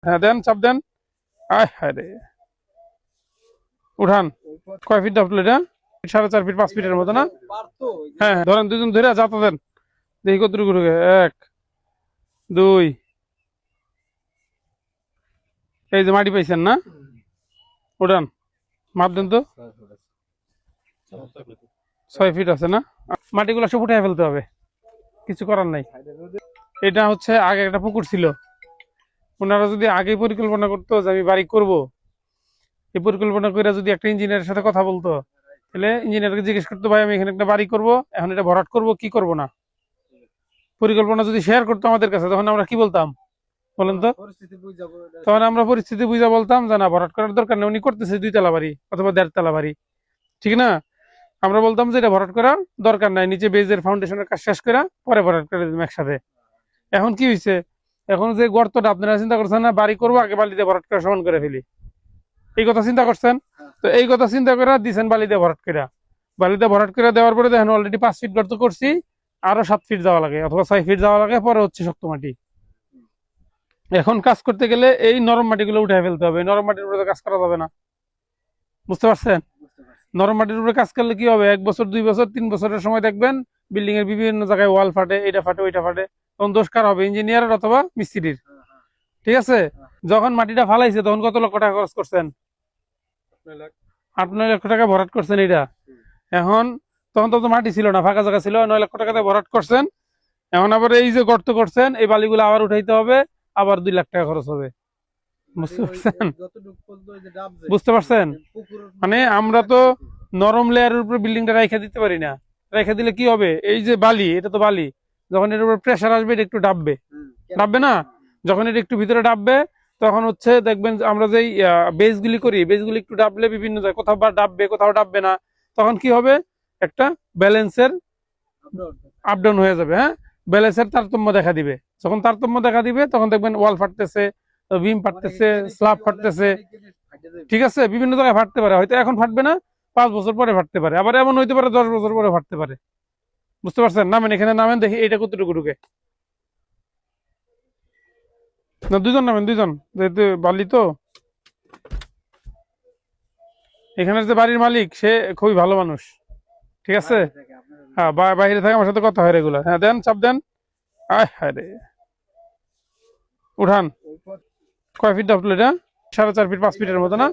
হ্যাঁ দেন, চাপ দেন। আয় হায় রে, উঠান। কয় ফিট ডাবল এটা? 4.5 ফিট 5 ফিটের মতো না? হ্যাঁ হ্যাঁ, ধরেন দুজন ধরে যাতা দেন, দেখি কতটুকু ঢুকে। 1 2, এই যে মাটি পাইছেন না? উঠান, মাপ দেন তো। 6 ফিট আছে না? মাটিগুলো সব উঠে ফেলতে হবে, কিছু করার নাই। এটা হচ্ছে আগে একটা পুকুর ছিল, ওনারা যদি আগে পরিকল্পনা করতো যে আমি বাড়ি করব, এই পরিকল্পনা করে যদি একটা ইঞ্জিনিয়ারের সাথে কথা বলতো, তাহলে ইঞ্জিনিয়ারকে জিজ্ঞেস করতো ভাই আমি এখানে একটা বাড়ি করব, এখন এটা ভরাট করব কি করব না, পরিকল্পনা যদি শেয়ার করতো আমাদের কাছে, তখন আমরা কি বলতাম বলেন তো? তখন আমরা পরিস্থিতি বুঝা বলতাম যে না, ভরাট করার দরকার নেই, উনি করতেছে 2 তলা বাড়ি অথবা 1.5 তলা বাড়ি, ঠিক না? আমরা বলতাম যে এটা ভরাট করার দরকার নাই, নিচে বেজের ফাউন্ডেশনের কাজ শেষ করে পরে ভরাট করে দিলাম একসাথে। এখন কি হয়েছে? এখন যে গর্তটা আপনারা চিন্তা করছেন না, বাড়ি করবো আগে বালিতে ভরাট করে সমান করে ফেলি, এই কথা চিন্তা করছেন? তো এই কথা চিন্তা করে দিচ্ছেন বালিতে ভরাট করে। বালিতে ভরাট করে দেওয়ার পরে দেখেন অলরেডি 5 ফিট গর্ত করছি, আরো 7 ফিট যাওয়া লাগে অথবা 6 ফিট যাওয়া লাগে, পরে হচ্ছে শক্ত মাটি। এখন কাজ করতে গেলে এই নরম মাটিগুলো উঠে ফেলতে হবে, নরম মাটির উপরে তো কাজ করা যাবে না, বুঝতে পারছেন? নরম মাটির উপরে কাজ করলে কি হবে, 1 বছর 2 বছর 3 বছরের সময় দেখবেন বিল্ডিং এর বিভিন্ন জায়গায় ওয়াল ফাটে, এটা ফাটে ওইটা ফাটে, তখন দোষ কার হবে? ইঞ্জিনিয়ারের অথবা মিস্ত্রির, ঠিক আছে? যখন মাটিটা ফালাইছে তখন কত লক্ষ টাকা খরচ করছেন? 8-9 লক্ষ টাকা ভরাট করছেন এটা। এখন তখন তো মাটি ছিল না, ফাঁকা জায়গা ছিল, 9 লক্ষ টাকাতে ভরাট করছেন। এখন আবার এই যে গর্ত করছেন, এই বালিগুলো আবার উঠাইতে হবে, আবার 2 লাখ টাকা খরচ হবে, বুঝতে পারছেন? বুঝতে পারছেন? মানে আমরা তো নরম লেয়ারের উপরে বিল্ডিংটা রেখে দিতে পারি না, রেখে দিলে কি হবে, এই যে বালি, এটা তো বালি, যখন এর উপর প্রেসার আসবে এটা একটু ডাববে, ডাববে না? যখন এটা একটু ভিতরে ডাববে, তখন হচ্ছে দেখবেন আমরা যেই বেসগুলি করি, বেসগুলি একটু ডাবলে বিভিন্ন জায়গায় কোথাও বা ডাববে কোথাও ডাববে না, তখন কি হবে, একটা ব্যালেন্সের আপ ডাউন হয়ে যাবে। হ্যাঁ, ব্যালেন্সের তারতম্য দেখা দিবে। যখন তারতম্য দেখা দিবে তখন দেখবেন ওয়াল ফাটতেছে, বিম ফাটতেছে, স্ল্যাব ফাটতেছে, ঠিক আছে? বিভিন্ন জায়গায় ফাটতে পারে, হয়তো এখন ফাটবে না, 5 বছর পরে ফাটতে পারে, আবার এমন হইতে পারে 10 বছর পরে ফাটতে পারে, বুঝতে পারছেন? নামেন, এখানে নামেন, দেখি এটা কতটুকু ঢুকে। না, দুজন নামেন, দুজন, যেহেতু বালি তো। এখানের যে বাড়ির মালিক সে খুবই ভালো মানুষ, ঠিক আছে? হ্যাঁ, বাইরে থাকে, আমার সাথে কথা হয় রেগুলার। হ্যাঁ দেন, চাপ দেন। আয় হায় রে, উঠান। কয় ফিট ডাবল এটা? 4.5 ফিট 5 ফিটের মতো না?